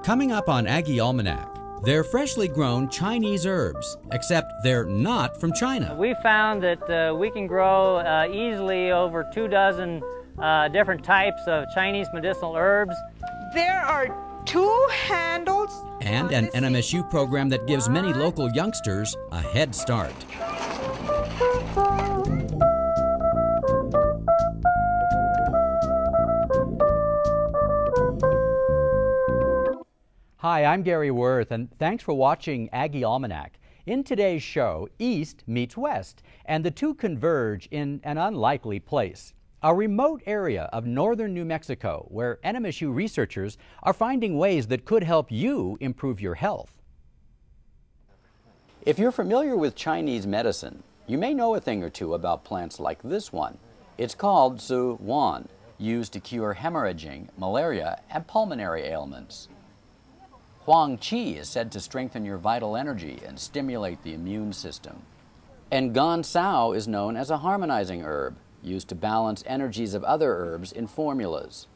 Coming up on Aggie Almanac, they're freshly grown Chinese herbs, except they're not from China. We found that we can grow easily over 24 different types of Chinese medicinal herbs. There are 2 handles. And an NMSU program that gives many local youngsters a head start. Hi, I'm Gary Worth, and thanks for watching Aggie Almanac. In today's show, East meets West, and the two converge in an unlikely place. A remote area of northern New Mexico where NMSU researchers are finding ways that could help you improve your health. If you're familiar with Chinese medicine, you may know a thing or two about plants like this one. It's called Zhu Wan, used to cure hemorrhaging, malaria, and pulmonary ailments. Huang Qi is said to strengthen your vital energy and stimulate the immune system. And Gan Sao is known as a harmonizing herb, used to balance energies of other herbs in formulas.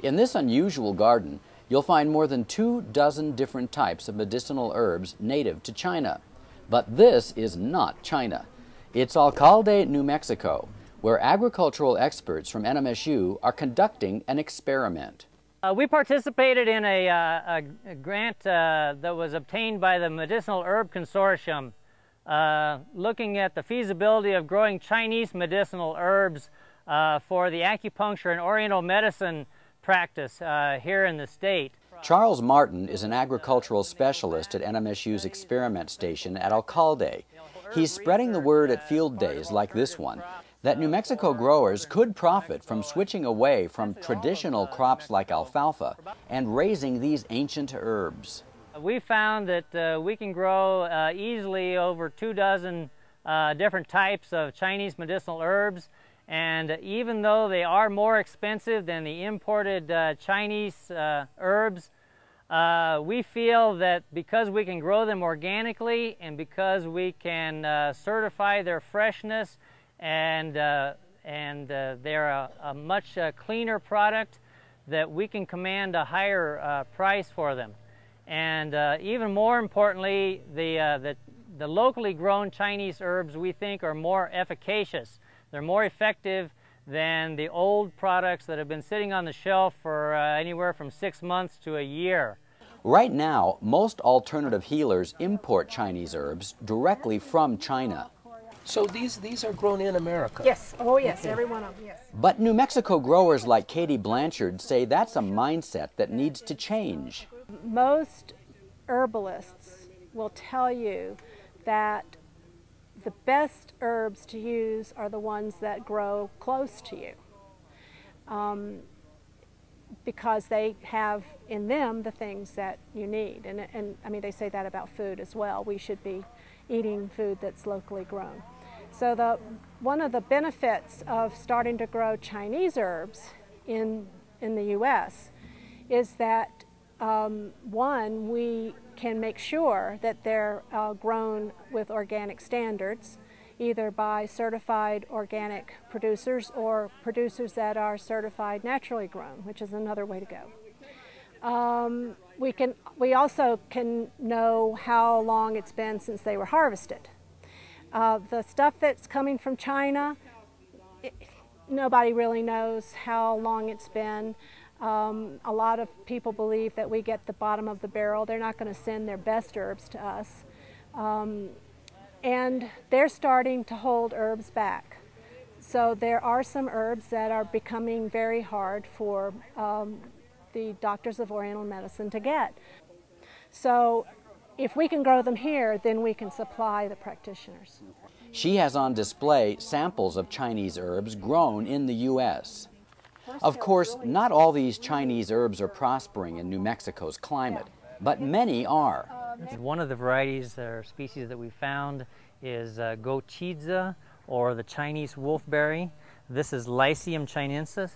In this unusual garden, you'll find more than 24 different types of medicinal herbs native to China. But this is not China. It's Alcalde, New Mexico, where agricultural experts from NMSU are conducting an experiment. We participated in a grant that was obtained by the Medicinal Herb Consortium, looking at the feasibility of growing Chinese medicinal herbs for the acupuncture and oriental medicine practice here in the state. Charles Martin is an agricultural specialist at NMSU's experiment station at Alcalde. He's spreading the word at field days like this one that New Mexico growers could profit from switching away from traditional crops like alfalfa and raising these ancient herbs. We found that we can grow easily over 24 different types of Chinese medicinal herbs, and even though they are more expensive than the imported Chinese herbs, we feel that because we can grow them organically and because we can certify their freshness and they're a much cleaner product, that we can command a higher price for them. And even more importantly, the locally grown Chinese herbs we think are more efficacious. They're more effective than the old products that have been sitting on the shelf for anywhere from 6 months to a year. Right now, most alternative healers import Chinese herbs directly from China. So these are grown in America? Yes. Oh, yes. Okay. Every one of them, yes. But New Mexico growers like Katie Blanchard say that's a mindset that needs to change. Most herbalists will tell you that the best herbs to use are the ones that grow close to you, because they have in them the things that you need. And I mean, they say that about food as well. We should be eating food that's locally grown. So one of the benefits of starting to grow Chinese herbs in the U.S. is that one, we can make sure that they're grown with organic standards, either by certified organic producers or producers that are certified naturally grown, which is another way to go. We also can know how long it's been since they were harvested. The stuff that's coming from China, nobody really knows how long it's been. A lot of people believe that we get the bottom of the barrel. They're not going to send their best herbs to us. And they're starting to hold herbs back. So there are some herbs that are becoming very hard for the doctors of Oriental medicine to get. So if we can grow them here, then we can supply the practitioners. She has on display samples of Chinese herbs grown in the U.S. Of course, not all these Chinese herbs are prospering in New Mexico's climate, but many are. One of the varieties or species that we found is gochidza, or the Chinese wolfberry. This is Lycium chinensis,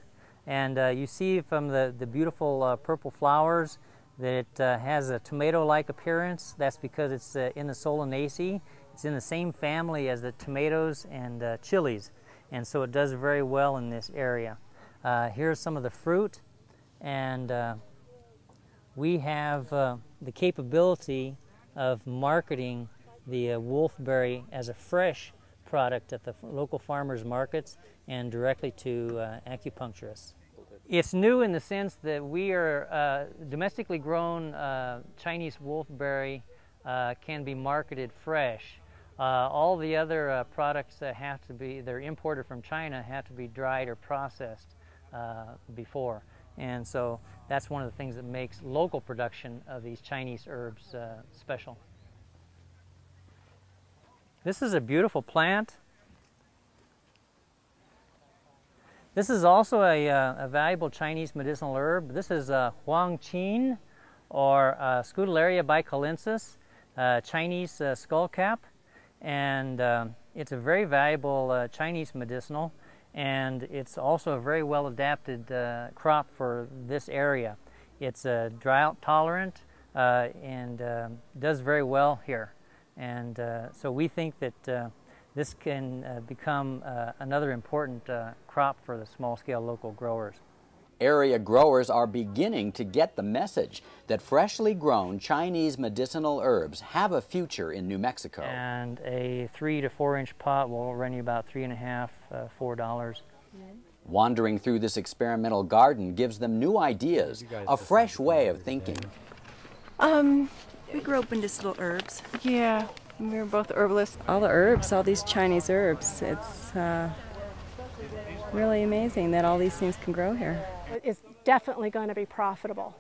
and you see from the beautiful purple flowers that it has a tomato-like appearance. That's because it's in the Solanaceae. It's in the same family as the tomatoes and chilies, and so it does very well in this area. Here's some of the fruit, and we have the capability of marketing the wolfberry as a fresh product at the local farmers markets and directly to acupuncturists. It's new in the sense that we are domestically grown Chinese wolfberry can be marketed fresh. All the other products that they're imported from China have to be dried or processed before. And so that's one of the things that makes local production of these Chinese herbs special. This is a beautiful plant. This is also a valuable Chinese medicinal herb. This is Huang Qin, or Scutellaria bicalensis, Chinese skullcap. And it's a very valuable Chinese medicinal, and it's also a very well adapted crop for this area. It's drought tolerant and does very well here. And so we think that this can become another important crop for the small-scale local growers. Area growers are beginning to get the message that freshly grown Chinese medicinal herbs have a future in New Mexico. And a 3 to 4 inch pot will run you about $3.50, $4. Wandering through this experimental garden gives them new ideas, a fresh way of thinking. We grew up in just little herbs. Yeah, we were both herbalists. All the herbs, all these Chinese herbs, it's really amazing that all these things can grow here. It's definitely going to be profitable.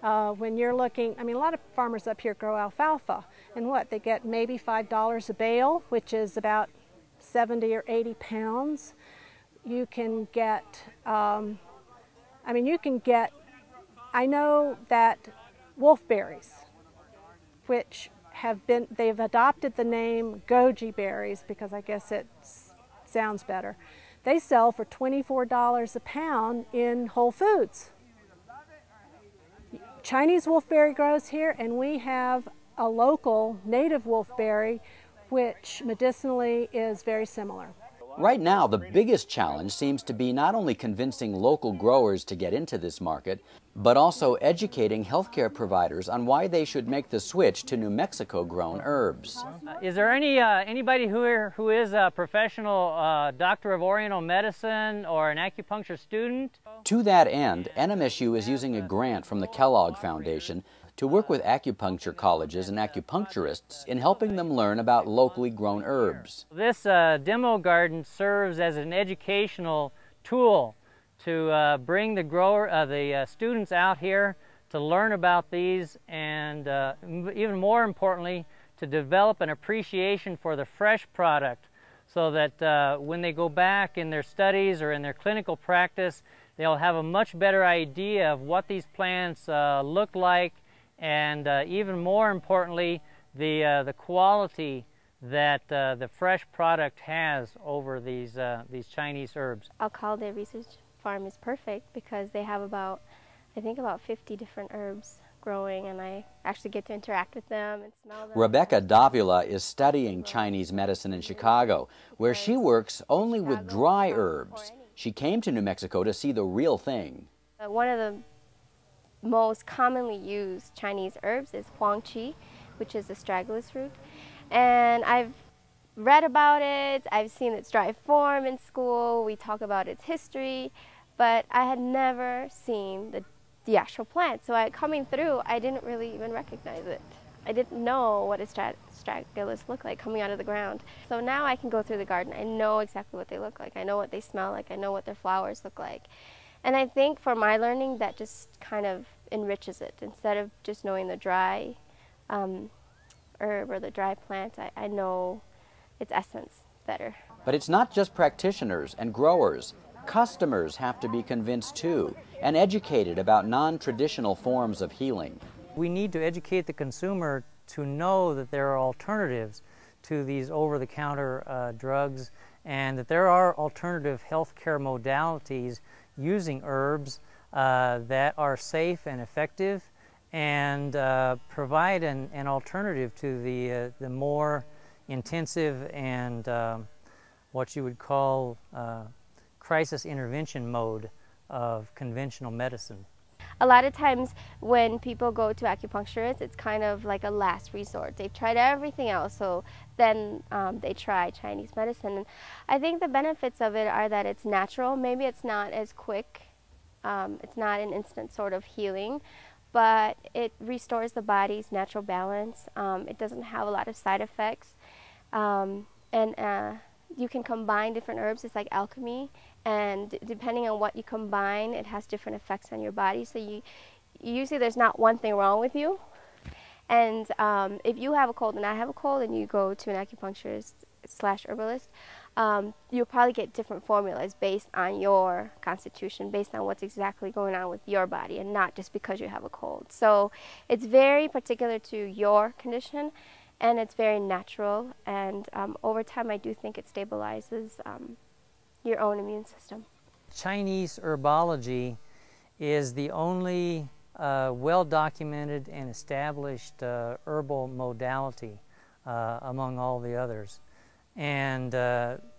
When you're looking, I mean, a lot of farmers up here grow alfalfa, and what, they get maybe $5 a bale, which is about 70 or 80 pounds. You can get, I know that wolfberries, which they've adopted the name goji berries because I guess it sounds better. They sell for $24 a pound in Whole Foods. Chinese wolfberry grows here, and we have a local native wolfberry which medicinally is very similar. Right now, the biggest challenge seems to be not only convincing local growers to get into this market, but also educating healthcare providers on why they should make the switch to New Mexico-grown herbs. Is there anybody who is a professional doctor of Oriental medicine or an acupuncture student? To that end, NMSU is using a grant from the Kellogg Foundation to work with acupuncture colleges and acupuncturists in helping them learn about locally grown herbs. This demo garden serves as an educational tool to bring the students out here to learn about these, and even more importantly, to develop an appreciation for the fresh product, so that when they go back in their studies or in their clinical practice, they'll have a much better idea of what these plants look like, and even more importantly, the quality that the fresh product has over these Chinese herbs. Alcalde Research Farm is perfect because they have about 50 different herbs growing, and I actually get to interact with them and smell them. Rebecca Davila is studying Chinese medicine in Chicago, where she works only with dry herbs. She came to New Mexico to see the real thing. One of the most commonly used Chinese herbs is Huang Qi, which is a astragalus root. And I've read about it, I've seen its dry form in school, we talk about its history, but I had never seen the actual plant. So coming through, I didn't really even recognize it. I didn't know what astragalus looked like coming out of the ground. So now I can go through the garden, I know exactly what they look like, I know what they smell like, I know what their flowers look like. And I think for my learning, that just kind of enriches it. Instead of just knowing the dry herb or the dry plant, I know its essence better. But it's not just practitioners and growers. Customers have to be convinced too, and educated about non-traditional forms of healing. We need to educate the consumer to know that there are alternatives to these over-the-counter drugs, and that there are alternative healthcare modalities using herbs that are safe and effective, and provide an alternative to the more intensive and what you would call crisis intervention mode of conventional medicine. a lot of times when people go to acupuncturists, it's kind of like a last resort. They've tried everything else, so then they try Chinese medicine. And I think the benefits of it are that it's natural. Maybe it's not as quick. It's not an instant sort of healing, but it restores the body's natural balance. It doesn't have a lot of side effects. You can combine different herbs. It's like alchemy, and depending on what you combine, it has different effects on your body. So usually there's not one thing wrong with you. And if you have a cold and I have a cold and you go to an acupuncturist / herbalist, you'll probably get different formulas based on your constitution, based on what's exactly going on with your body, and not just because you have a cold. So it's very particular to your condition, and it's very natural, and over time I do think it stabilizes your own immune system. Chinese herbology is the only well-documented and established herbal modality among all the others. And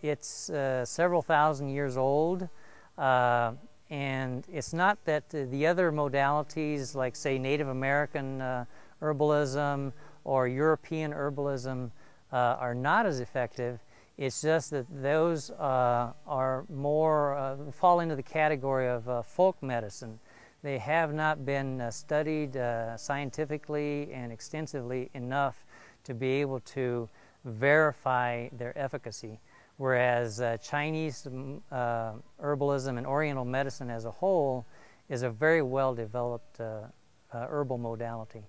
it's several thousand years old, and it's not that the other modalities, like say Native American herbalism or European herbalism, are not as effective. It's just that those are more, fall into the category of folk medicine. They have not been studied scientifically and extensively enough to be able to verify their efficacy, whereas Chinese herbalism and Oriental medicine as a whole is a very well-developed herbal modality.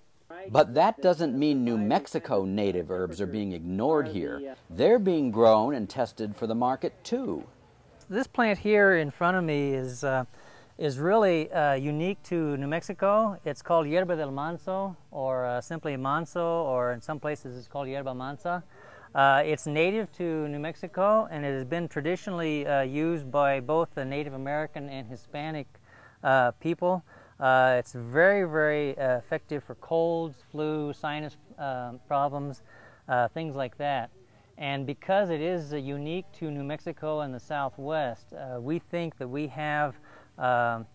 But that doesn't mean New Mexico native herbs are being ignored here. They're being grown and tested for the market too. This plant here in front of me is really unique to New Mexico. It's called Yerba del Manso, or simply manso, or in some places it's called yerba mansa. It's native to New Mexico, and it has been traditionally used by both the Native American and Hispanic people. It's very, very effective for colds, flu, sinus problems, things like that. And because it is unique to New Mexico and the Southwest, we think that we have a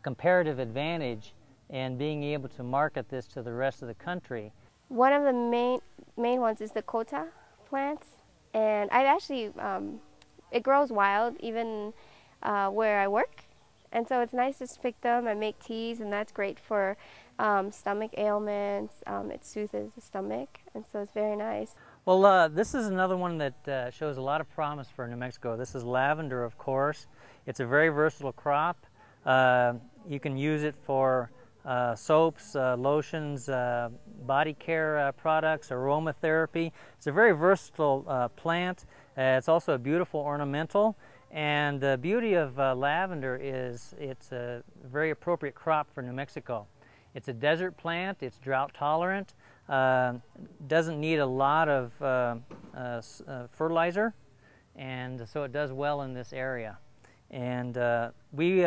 comparative advantage in being able to market this to the rest of the country. One of the main ones is the Cota plant, and I've actually, it grows wild even where I work, and so it's nice to pick them and make teas, and that's great for stomach ailments. It soothes the stomach, and so it's very nice. Well, this is another one that shows a lot of promise for New Mexico. This is lavender, of course. It's a very versatile crop. You can use it for soaps, lotions, body care products, aromatherapy. It's a very versatile plant. It's also a beautiful ornamental. And the beauty of lavender is it's a very appropriate crop for New Mexico. It's a desert plant. It's drought tolerant. Doesn't need a lot of fertilizer, and so it does well in this area. And we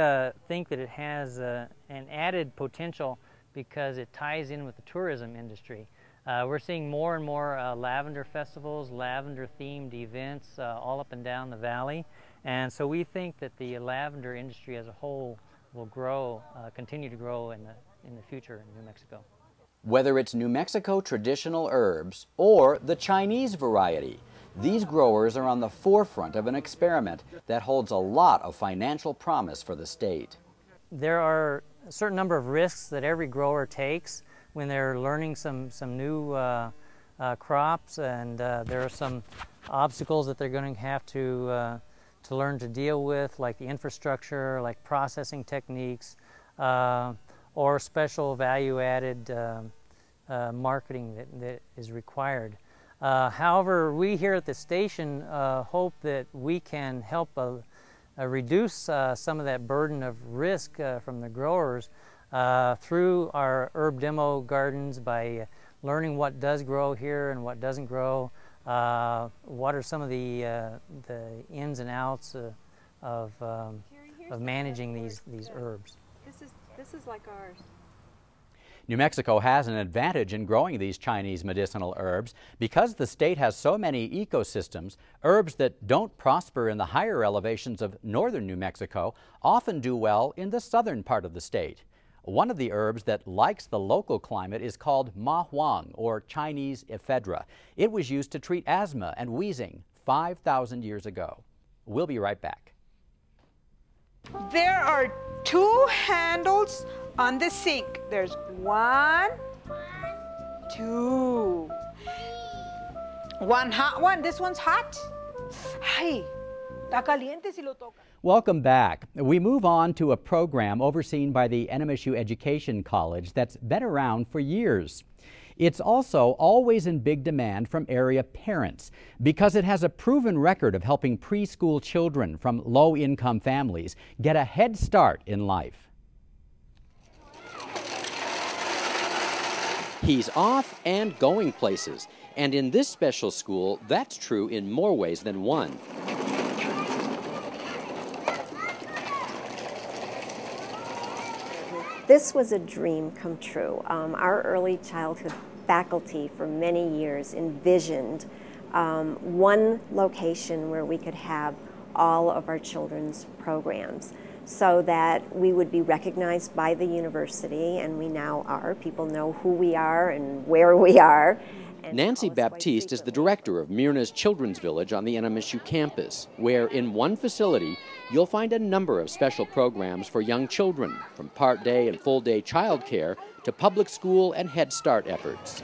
think that it has an added potential because it ties in with the tourism industry. We're seeing more and more lavender festivals, lavender-themed events all up and down the valley. And so we think that the lavender industry as a whole will grow, continue to grow in the future in New Mexico. Whether it's New Mexico traditional herbs or the Chinese variety, these growers are on the forefront of an experiment that holds a lot of financial promise for the state. There are a certain number of risks that every grower takes when they're learning some new crops, and there are some obstacles that they're going to have to learn to deal with, like the infrastructure, like processing techniques, or special value-added marketing that is required. However, we here at the station hope that we can help reduce some of that burden of risk from the growers through our herb demo gardens by learning what does grow here and what doesn't grow, what are some of the ins and outs of managing these herbs. This is like ours. New Mexico has an advantage in growing these Chinese medicinal herbs because the state has so many ecosystems. Herbs that don't prosper in the higher elevations of northern New Mexico often do well in the southern part of the state. One of the herbs that likes the local climate is called ma huang, or Chinese ephedra. It was used to treat asthma and wheezing 5,000 years ago. We'll be right back. There are 2 handles on the sink. There's 1, 2. One hot one. This one's hot. Ay, está caliente si lo toca. Welcome back. We move on to a program overseen by the NMSU Education College that's been around for years. It's also always in big demand from area parents because it has a proven record of helping preschool children from low-income families get a head start in life. He's off and going places. And in this special school, that's true in more ways than one. This was a dream come true. Our early childhood faculty for many years envisioned one location where we could have all of our children's programs so that we would be recognized by the university, and we now are. People know who we are and where we are. Nancy Baptiste is the director of Myrna's Children's Village on the NMSU campus, where in one facility you'll find a number of special programs for young children, from part-day and full-day childcare to public school and Head Start efforts.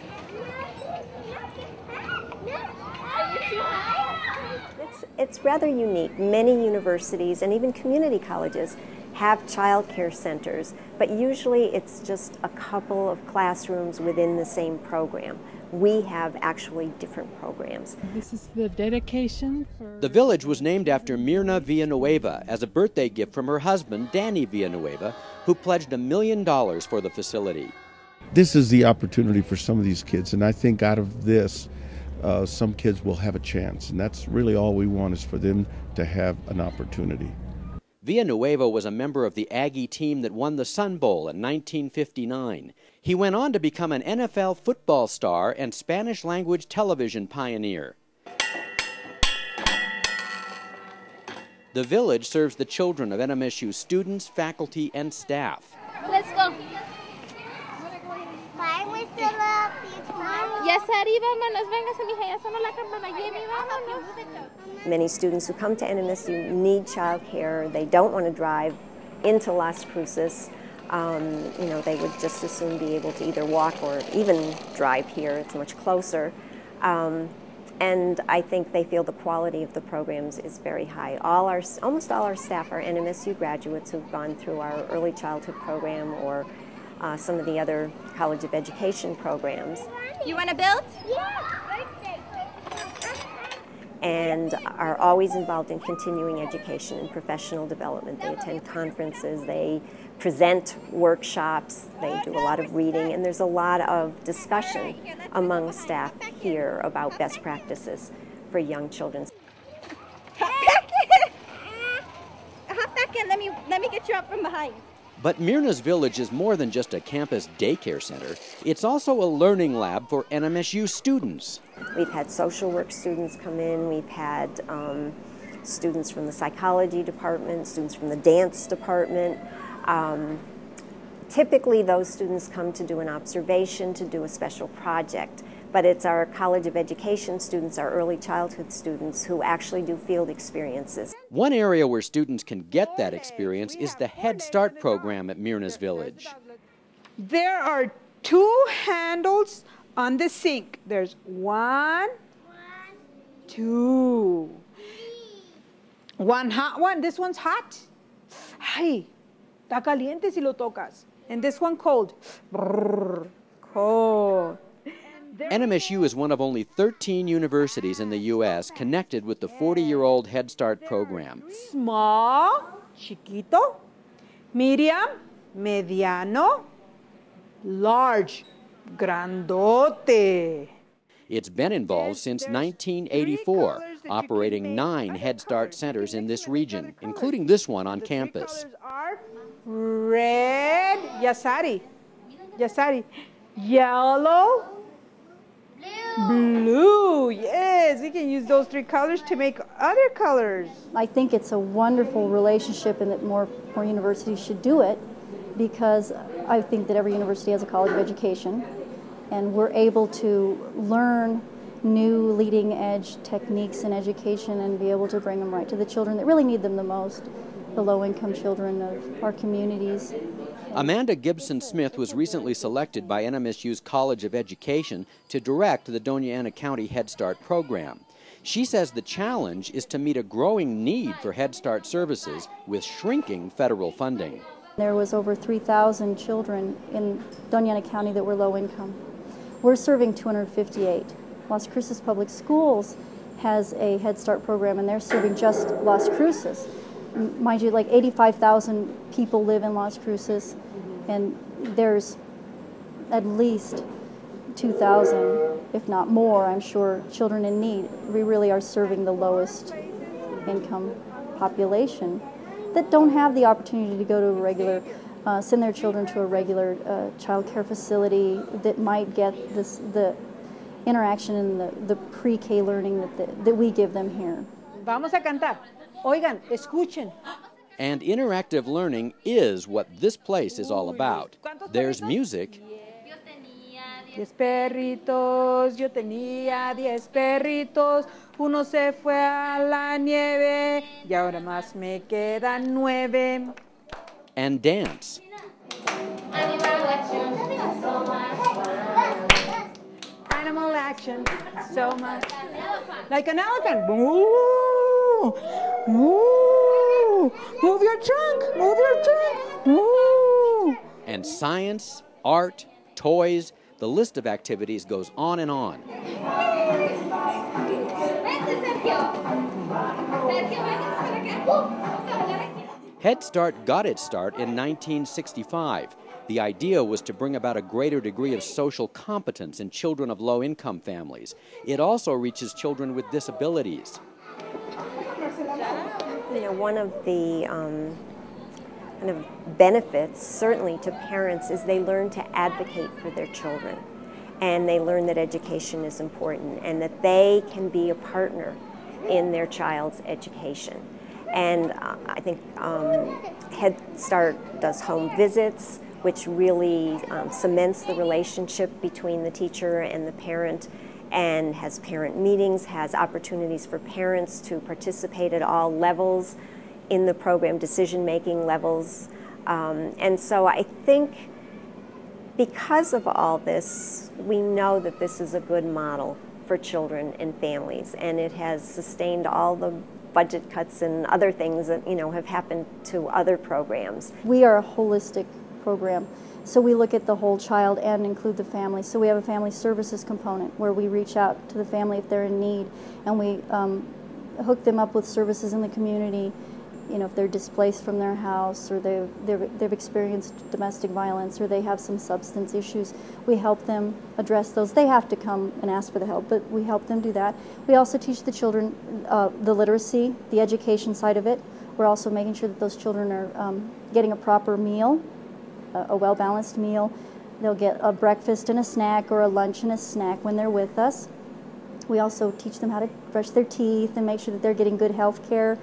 It's rather unique. Many universities and even community colleges have child care centers, but usually it's just a couple of classrooms within the same program. We have actually different programs. This is the dedication for... The village was named after Myrna Villanueva as a birthday gift from her husband, Danny Villanueva, who pledged $1 million for the facility. This is the opportunity for some of these kids, and I think out of this, some kids will have a chance, and that's really all we want, is for them to have an opportunity. Villanueva was a member of the Aggie team that won the Sun Bowl in 1959. He went on to become an NFL football star and Spanish-language television pioneer. The village serves the children of NMSU students, faculty, and staff. Let's go. Many students who come to NMSU need child care. They don't want to drive into Las Cruces. You know, they would just as soon be able to either walk or even drive here. It's much closer. And I think they feel the quality of the programs is very high. Almost all our staff are NMSU graduates who've gone through our early childhood program or some of the other College of Education programs. You want to build? Yeah. And are always involved in continuing education and professional development. They attend conferences, they present workshops, they do a lot of reading, and there's a lot of discussion among staff here about best practices for young children. Hop back in, let me get you up from behind. But Myrna's Village is more than just a campus daycare center. It's also a learning lab for NMSU students. We've had social work students come in, we've had students from the psychology department, students from the dance department. Typically those students come to do an observation, to do a special project, but it's our College of Education students, our early childhood students, who actually do field experiences. One area where students can get that experience is the Head Start program at Myrna's Village. There are 2 handles on the sink. There's 1, 2. One hot one. This one's hot. Ay, está caliente si lo tocas. And this one cold. Brrr, cold. NMSU is one of only 13 universities in the U.S. connected with the 40-year-old Head Start program. Small, chiquito, medium, mediano, large, grandote. It's been involved since 1984, operating 9 Head Start centers in this region, including this one on campus. The 3 colors are red, yasari, yellow, blue. Yes, we can use those 3 colors to make other colors. I think it's a wonderful relationship and that more universities should do it, because I think that every university has a college of education, and we're able to learn new leading edge techniques in education and be able to bring them right to the children that really need them the most, the low-income children of our communities. Amanda Gibson Smith was recently selected by NMSU's College of Education to direct the Doña Ana County Head Start program. She says the challenge is to meet a growing need for Head Start services with shrinking federal funding. There was over 3,000 children in Doña Ana County that were low income. We're serving 258. Las Cruces Public Schools has a Head Start program, and they're serving just Las Cruces. Mind you, like 85,000 people live in Las Cruces, and there's at least 2,000, if not more, I'm sure, children in need. We really are serving the lowest income population that don't have the opportunity to go to a regular, send their children to a regular child care facility that might get the interaction and the pre-K learning that we give them here. Vamos a cantar. Oigan, escuchen. And interactive learning is what this place is all about. There's music. 10 perritos, yo tenía 10 perritos, uno se fue a la nieve y ahora más me quedan 9. And dance. Animal action, so much. Like an elephant. Moo, moo. Move your trunk, move your trunk. Moo. And science, art, toys, the list of activities goes on and on. Head Start got its start in 1965. The idea was to bring about a greater degree of social competence in children of low-income families. It also reaches children with disabilities. You know, one of the kind of benefits, certainly to parents, is they learn to advocate for their children. And they learn that education is important and that they can be a partner in their child's education. And I think Head Start does home visits, which really cements the relationship between the teacher and the parent, and has parent meetings, has opportunities for parents to participate at all levels in the program, decision-making levels. And so I think because of all this, we know that this is a good model for children and families, and it has sustained all the budget cuts and other things that, you know, have happened to other programs. We are a holistic program, so we look at the whole child and include the family. So we have a family services component where we reach out to the family if they're in need, and we hook them up with services in the community. You know, if they're displaced from their house, or they've experienced domestic violence, or they have some substance issues, we help them address those. They have to come and ask for the help, but we help them do that. We also teach the children the literacy, the education side of it. We're also making sure that those children are getting a proper meal, a well-balanced meal. They'll get a breakfast and a snack, or a lunch and a snack when they're with us. We also teach them how to brush their teeth and make sure that they're getting good health care,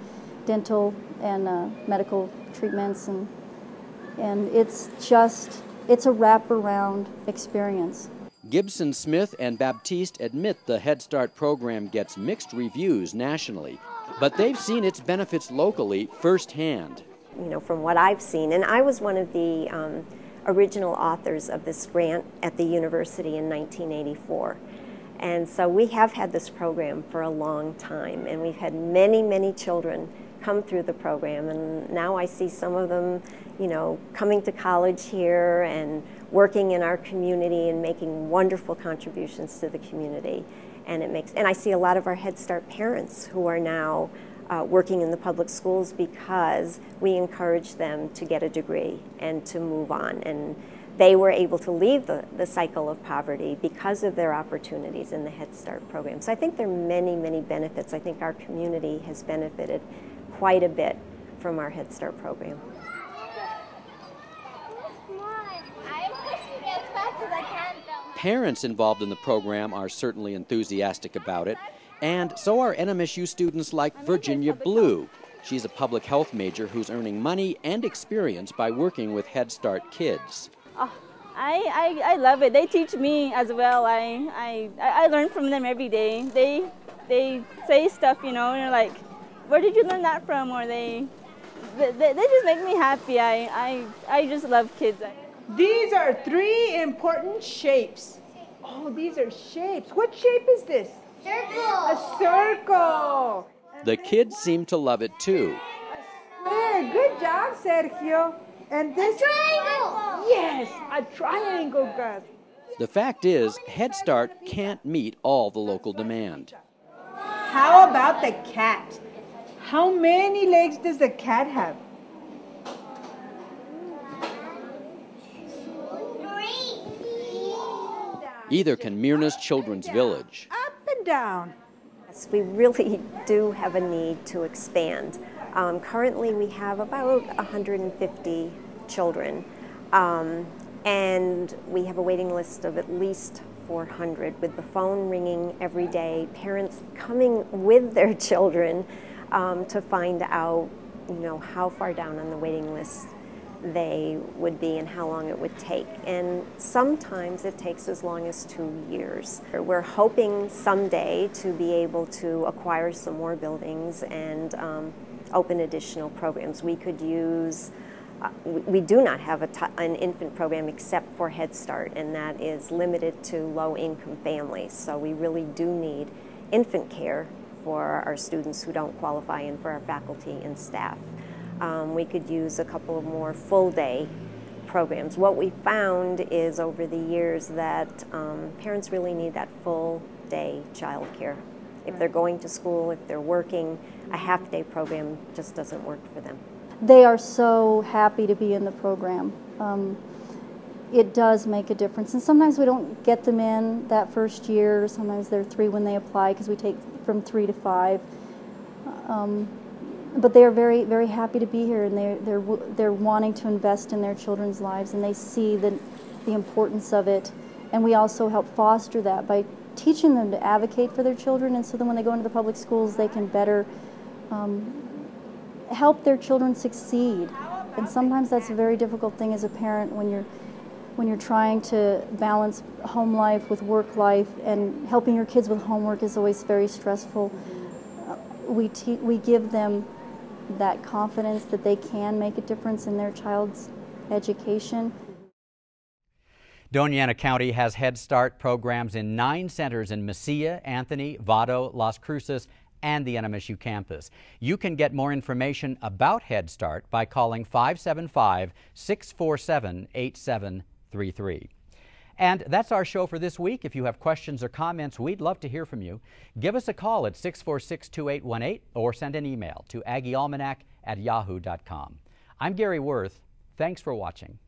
dental and medical treatments, and it's a wraparound experience. Gibson Smith and Baptiste admit the Head Start program gets mixed reviews nationally, but they've seen its benefits locally firsthand. You know, from what I've seen, and I was one of the original authors of this grant at the university in 1984. And so we have had this program for a long time, and we've had many, many children come through the program, and now I see some of them, you know, coming to college here and working in our community and making wonderful contributions to the community. And I see a lot of our Head Start parents who are now working in the public schools because we encourage them to get a degree and to move on. And they were able to leave the cycle of poverty because of their opportunities in the Head Start program. So I think there are many, many benefits. I think our community has benefited quite a bit from our Head Start program. Parents involved in the program are certainly enthusiastic about it, and so are NMSU students like Virginia Blue. She's a public health major who's earning money and experience by working with Head Start kids. Oh, I love it. They teach me as well. I learn from them every day. They say stuff, you know, and you're like, where did you learn that from? Or they just make me happy. I just love kids. These are 3 important shapes. Oh, these are shapes. What shape is this? Circle. A circle. The kids seem to love it too. Square. Good job, Sergio. And this? A triangle. Yes, a triangle, Gus. The fact is, Head Start can't meet all the local demand. How about the cat? How many legs does the cat have? 3. Either can Myrna's Children's Village. Up and down. Yes, we really do have a need to expand. Currently we have about 150 children, and we have a waiting list of at least 400, with the phone ringing every day, parents coming with their children to find out, you know, how far down on the waiting list they would be and how long it would take. And sometimes it takes as long as 2 years. We're hoping someday to be able to acquire some more buildings and open additional programs. We could use, we do not have an infant program except for Head Start, and that is limited to low-income families. So we really do need infant care for our students who don't qualify and for our faculty and staff. We could use a couple of more full-day programs. What we found is over the years that parents really need that full-day child care. If they're going to school, if they're working, a half-day program just doesn't work for them. They are so happy to be in the program. It does make a difference, and sometimes we don't get them in that first year. Sometimes they're 3 when they apply, because we take from 3 to 5. But they are very, very happy to be here, and they're wanting to invest in their children's lives, and they see the importance of it. And we also help foster that by teaching them to advocate for their children, and so then when they go into the public schools, they can better help their children succeed. And sometimes that's a very difficult thing as a parent when you're trying to balance home life with work life, and helping your kids with homework is always very stressful. We give them that confidence that they can make a difference in their child's education. Doña Ana County has Head Start programs in 9 centers in Mesilla, Anthony, Vado, Las Cruces, and the NMSU campus. You can get more information about Head Start by calling 575-647-8733. And that's our show for this week. If you have questions or comments, we'd love to hear from you. Give us a call at 646-2818 or send an email to aggiealmanac@yahoo.com. I'm Gary Worth. Thanks for watching.